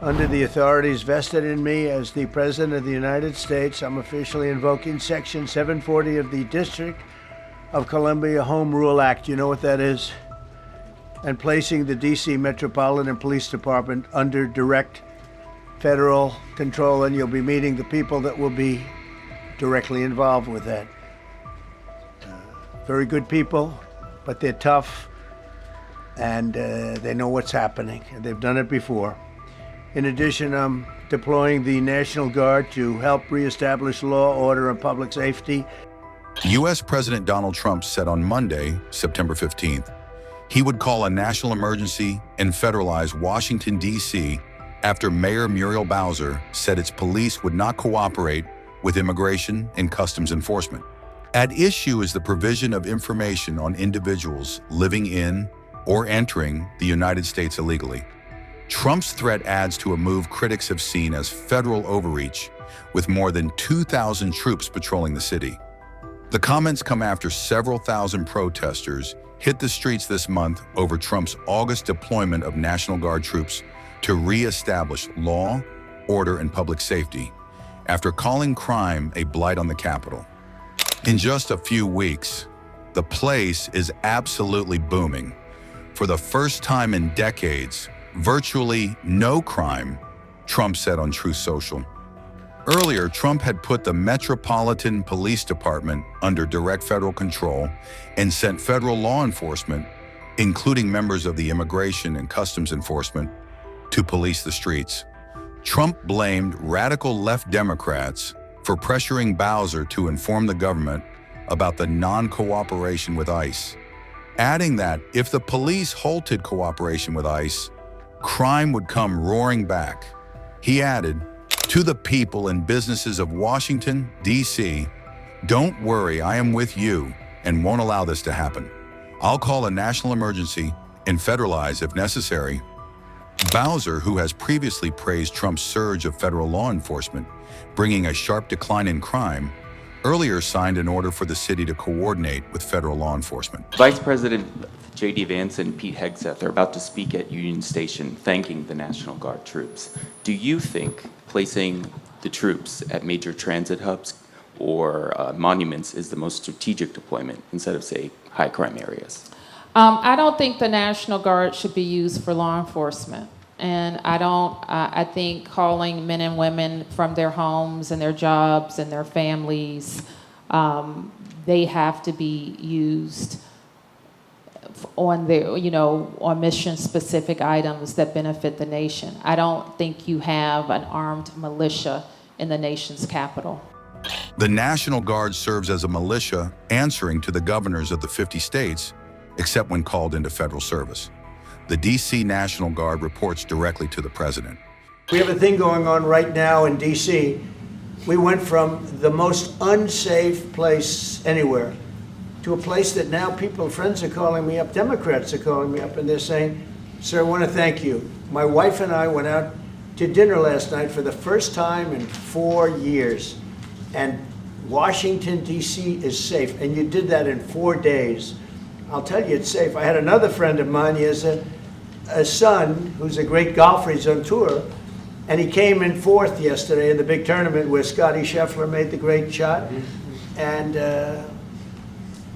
Under the authorities vested in me as the President of the United States, I'm officially invoking Section 740 of the District of Columbia Home Rule Act. You know what that is? And placing the D.C. Metropolitan Police Department under direct federal control, and you'll be meeting the people that will be directly involved with that. Very good people, but they're tough, and they know what's happening, and they've done it before. In addition, I'm deploying the National Guard to help reestablish law, order, and public safety. U.S. President Donald Trump said on Monday, September 15th, he would call a national emergency and federalize Washington, D.C. after Mayor Muriel Bowser said its police would not cooperate with immigration and customs enforcement. At issue is the provision of information on individuals living in or entering the United States illegally. Trump's threat adds to a move critics have seen as federal overreach, with more than 2,000 troops patrolling the city. The comments come after several thousand protesters hit the streets this month over Trump's August deployment of National Guard troops to re-establish law, order, and public safety, after calling crime a blight on the Capitol. In just a few weeks, the place is absolutely booming. For the first time in decades, virtually no crime, Trump said on Truth Social. Earlier, Trump had put the Metropolitan Police Department under direct federal control and sent federal law enforcement, including members of the Immigration and Customs Enforcement, to police the streets. Trump blamed radical left Democrats for pressuring Bowser to inform the government about the non-cooperation with ICE, adding that if the police halted cooperation with ICE, crime would come roaring back. He added, "To the people and businesses of Washington, D.C., don't worry, I am with you and won't allow this to happen. I'll call a national emergency and federalize if necessary." Bowser, who has previously praised Trump's surge of federal law enforcement, bringing a sharp decline in crime, earlier signed an order for the city to coordinate with federal law enforcement. Vice President J.D. Vance and Pete Hegseth are about to speak at Union Station thanking the National Guard troops. Do you think placing the troops at major transit hubs or monuments is the most strategic deployment instead of, say, high crime areas? I don't think the National Guard should be used for law enforcement. And I think calling men and women from their homes and their jobs and their families, they have to be used on their, on mission-specific items that benefit the nation. I don't think you have an armed militia in the nation's capital. The National Guard serves as a militia answering to the governors of the 50 states, except when called into federal service. The D.C. National Guard reports directly to the president. We have a thing going on right now in D.C. We went from the most unsafe place anywhere to a place that now friends are calling me up, Democrats are calling me up, and they're saying, "Sir, I want to thank you. My wife and I went out to dinner last night for the first time in 4 years, and Washington, D.C. is safe, and you did that in 4 days. I'll tell you, it's safe." I had another friend of mine, he has a son who's a great golfer, he's on tour, and he came in fourth yesterday in the big tournament where Scotty Scheffler made the great shot. And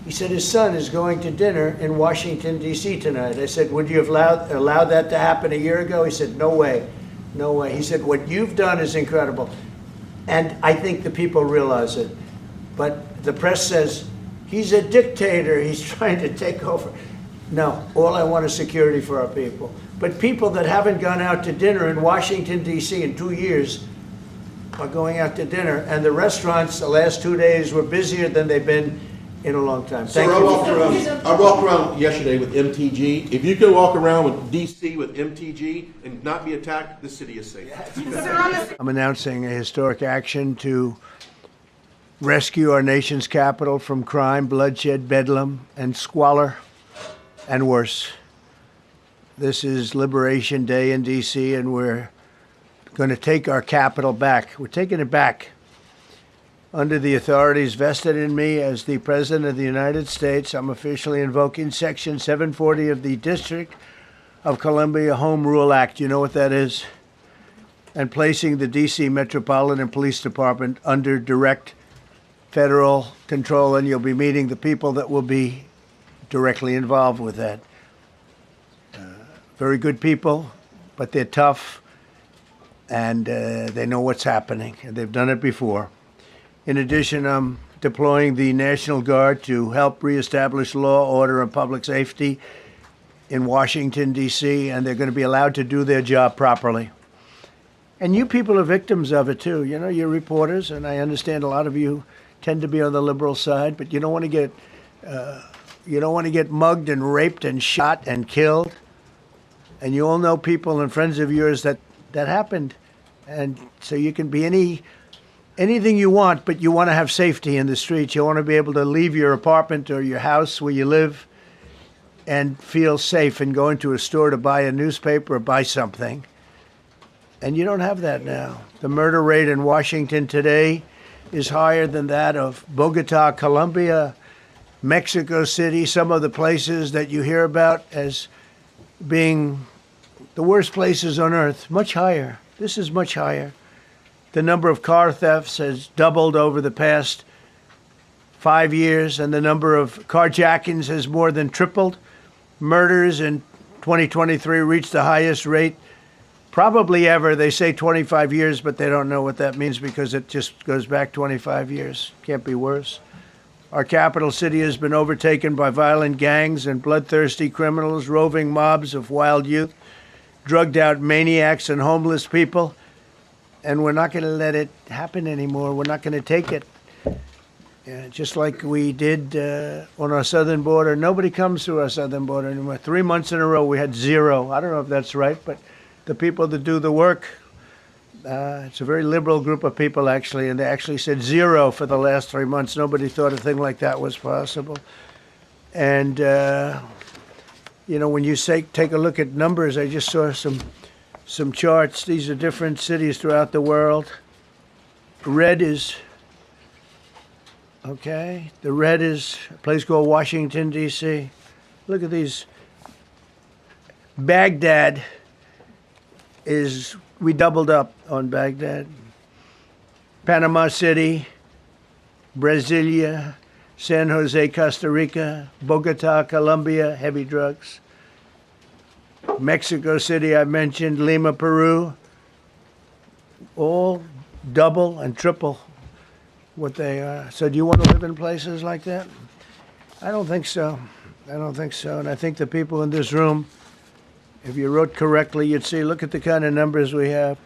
he said his son is going to dinner in Washington, D.C. tonight. I said, "Would you have allowed that to happen a year ago?" He said, "No way, no way." He said, "What you've done is incredible." And I think the people realize it. But the press says, "He's a dictator, he's trying to take over." No, all I want is security for our people. But people that haven't gone out to dinner in Washington, D.C. in 2 years are going out to dinner. And the restaurants the last 2 days were busier than they've been in a long time. Thank you. I walked around yesterday with MTG. If you can walk around with D.C. with MTG and not be attacked, the city is safe. I'm announcing a historic action to rescue our nation's capital from crime, bloodshed, bedlam, and squalor, and worse. This is Liberation Day in D.C., and we're going to take our capital back. We're taking it back. Under the authorities vested in me as the President of the United States, I'm officially invoking Section 740 of the District of Columbia Home Rule Act. You know what that is? and placing the DC Metropolitan Police Department under direct federal control, and you'll be meeting the people that will be directly involved with that. Very good people, but they're tough, and they know what's happening, and they've done it before. In addition, I'm deploying the National Guard to help reestablish law, order, and public safety in Washington, D.C., and they're going to be allowed to do their job properly. And you people are victims of it, too. You know, you're reporters, and I understand a lot of you tend to be on the liberal side, but you don't want to get mugged and raped and shot and killed. And you all know people and friends of yours that happened. And so you can be anything you want, but you want to have safety in the streets. You want to be able to leave your apartment or your house where you live and feel safe and go into a store to buy a newspaper or buy something. And you don't have that now. The murder rate in Washington today is higher than that of Bogota, Colombia, Mexico City, some of the places that you hear about as being the worst places on earth, much higher. This is much higher. The number of car thefts has doubled over the past 5 years, and the number of carjackings has more than tripled. Murders in 2023 reached the highest rate probably ever. They say 25 years, but they don't know what that means because it just goes back 25 years. Can't be worse. Our capital city has been overtaken by violent gangs and bloodthirsty criminals, roving mobs of wild youth, drugged out maniacs and homeless people. And we're not going to let it happen anymore. We're not going to take it. Just like we did on our southern border. Nobody comes through our southern border anymore. 3 months in a row, we had zero. I don't know if that's right, but the people that do the work, it's a very liberal group of people, actually, and they actually said zero for the last 3 months. Nobody thought a thing like that was possible. And, when you take a look at numbers, I just saw some charts. These are different cities throughout the world. Red is, okay, the red is a place called Washington, D.C. Look at these. Baghdad we doubled up on Baghdad. Panama City, Brasilia, San Jose, Costa Rica, Bogota, Colombia, heavy drugs. Mexico City, I mentioned, Lima, Peru, all double and triple what they are. So do you want to live in places like that? I don't think so. I don't think so. And I think the people in this room, if you wrote correctly, you'd see, look at the kind of numbers we have.